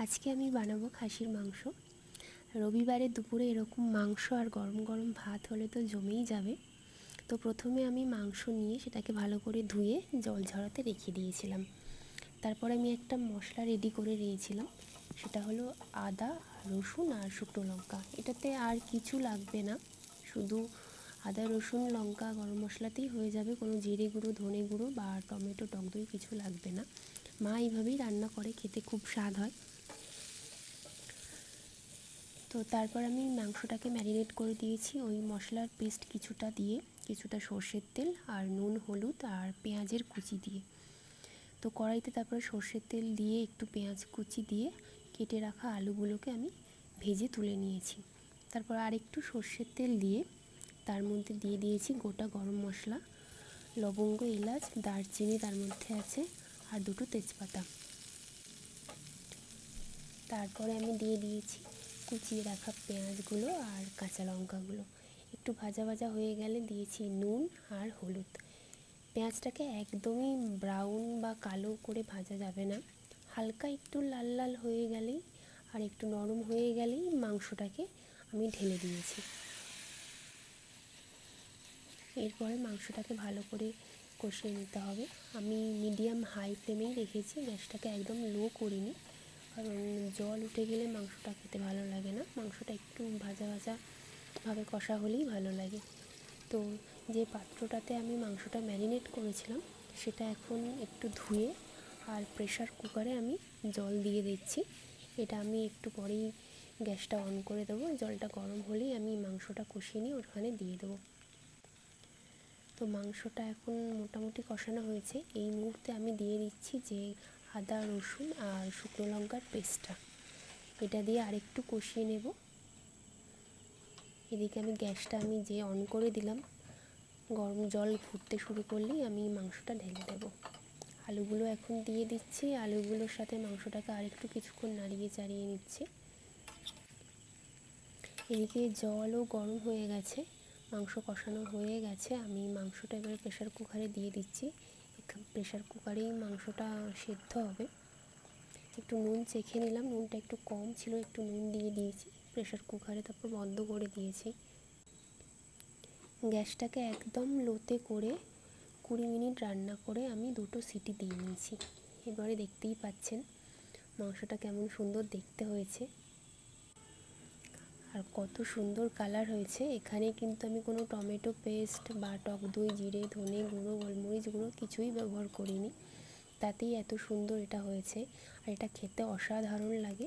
আজকে আমি বানাবো খাসির মাংস। রবিবারের দুপুরে এরকম মাংস আর গরম গরম ভাত হলে তো জমেই যাবে। তো প্রথমে আমি মাংস নিয়ে সেটাকে ভালো করে ধুয়ে জল ঝরাতে রেখে দিয়েছিলাম। তারপর আমি একটা মশলা রেডি করে নিয়েছিলাম, সেটা হলো আদা, রসুন আর শুকনো লঙ্কা। এটাতে আর কিছু লাগবে না, শুধু আদা, রসুন, লঙ্কা, গরম মশলাতেই হয়ে যাবে। কোনো জিরে গুঁড়ো, ধনে গুঁড়ো বা টমেটো, টক দই কিছু লাগবে না। মা এইভাবেই রান্না করে, খেতে খুব স্বাদ হয়। তো তারপর আমি মাংসটাকে ম্যারিনেট করে দিয়েছি ওই মশলার পেস্ট কিছুটা দিয়ে, কিছুটা সর্ষের তেল আর নুন, হলুদ আর পেঁয়াজের কুচি দিয়ে। তো কড়াইতে তারপরে সর্ষের তেল দিয়ে একটু পেঁয়াজ কুচি দিয়ে কেটে রাখা আলুগুলোকে আমি ভেজে তুলে নিয়েছি। তারপর আরেকটু সর্ষের তেল দিয়ে তার মধ্যে দিয়ে দিয়েছি গোটা গরম মশলা, লবঙ্গ, এলাচ, দারচিনি তার মধ্যে আছে, আর দুটো তেজপাতা। তারপরে আমি দিয়ে দিয়েছি কুচিয়ে রাখা পেঁয়াজগুলো আর কাঁচা লঙ্কাগুলো। একটু ভাজা ভাজা হয়ে গেলে দিয়েছি নুন আর হলুদ। পেঁয়াজটাকে একদমই ব্রাউন বা কালো করে ভাজা যাবে না, হালকা একটু লাল লাল হয়ে গেলেই আর একটু নরম হয়ে গেলেই মাংসটাকে আমি ঢেলে দিয়েছি। এরপরে মাংসটাকে ভালো করে কষিয়ে নিতে হবে। আমি মিডিয়াম হাই ফ্লেমেই রেখেছি, গ্যাসটাকে একদম লো করিনি, কারণ জল উঠে গেলে মাংসটা খেতে ভালো লাগে না। মাংসটা একটু ভাজা ভাজাভাবে কষা হলেই ভালো লাগে। তো যে পাত্রটাতে আমি মাংসটা ম্যারিনেট করেছিলাম সেটা এখন একটু ধুয়ে আর প্রেশার কুকারে আমি জল দিয়ে দিচ্ছি। এটা আমি একটু পরেই গ্যাসটা অন করে দেবো। জলটা গরম হলেই আমি মাংসটা কষিয়ে নিয়ে ওখানে দিয়ে দেবো। তো মাংসটা এখন মোটামুটি কষানো হয়েছে। এই মুহূর্তে আমি দিয়ে দিচ্ছি যে আদা, রসুন আর শুকনো লঙ্কার পেস্টটা, এটা দিয়ে আরেকটু কষিয়ে নেব। এদিকে আমি গ্যাসটা যে অন করে দিলাম, গরম জল ফুটতে শুরু করলেই আমি মাংসটা ঢেলে দেব। আলুগুলো এখন দিয়ে দিচ্ছি, আলুগুলোর সাথে মাংসটাকে আরেকটু কিছুক্ষণ নাড়িয়ে চাড়িয়ে নিচ্ছি। এদিকে জলও গরম হয়ে গেছে, মাংস কষানো হয়ে গেছে। আমি মাংসটা এবারে প্রেশার কুকারে দিয়ে দিচ্ছি। প্রেশার কুকারেই মাংসটা সেদ্ধ হবে। একটু নুন চেখে নিলাম, নুনটা একটু কম ছিল, একটু নুন দিয়ে দিয়েছি প্রেশার কুকারে, তারপর বন্ধ করে দিয়েছি। গ্যাসটাকে একদম লোতে করে 20 মিনিট রান্না করে আমি 2টো সিটি দিয়ে নিয়েছি। এবারে দেখতেই পাচ্ছেন মাংসটা কেমন সুন্দর দেখতে হয়েছে আর কত সুন্দর কালার হয়েছে। এখানে কিন্তু আমি কোনো টমেটো পেস্ট বা টক দই, জিরে, ধনে গুঁড়ো, গোলমরিচ গুঁড়ো কিছুই ব্যবহার করিনি, তাতেই এত সুন্দর এটা হয়েছে। আর এটা খেতে অসাধারণ লাগে।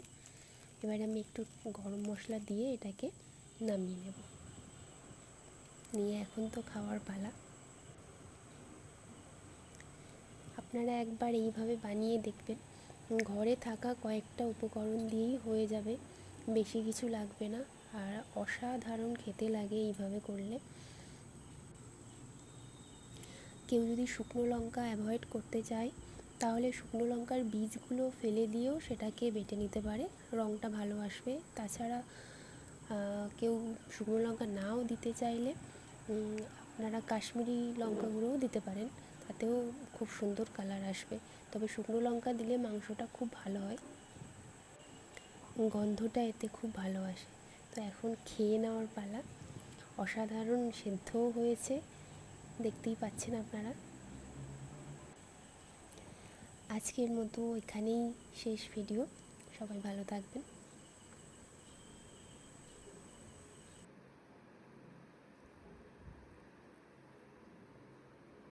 এবারে আমি একটু গরম মশলা দিয়ে এটাকে নামিয়ে নেব। নিয়ে এখন তো খাওয়ার পালা। আপনারা একবার এইভাবে বানিয়ে দেখবেন, ঘরে থাকা কয়েকটা উপকরণ দিয়েই হয়ে যাবে, বেশি কিছু লাগবে না, আর অসাধারণ খেতে লাগে এইভাবে করলে। কেউ যদি শুকনো লঙ্কা অ্যাভয়েড করতে চায় তাহলে শুকনো লঙ্কার বীজগুলো ফেলে দিয়েও সেটাকে বেটে নিতে পারে, রঙটা ভালো আসবে। তাছাড়া কেউ শুকনো লঙ্কা নাও দিতে চাইলে আপনারা কাশ্মীরি লঙ্কা গুঁড়োও দিতে পারেন, তাতেও খুব সুন্দর কালার আসবে। তবে শুকনো লঙ্কা দিলে মাংসটা খুব ভালো হয়, গন্ধটা এতে খুব ভালো আসে। তো এখন খেয়ে নেওয়ার পালা। অসাধারণ সেদ্ধও হয়েছে, দেখতেই পাচ্ছেন আপনারা। আজকের মতো এখানেই শেষ ভিডিও। সবাই ভালো থাকবেন।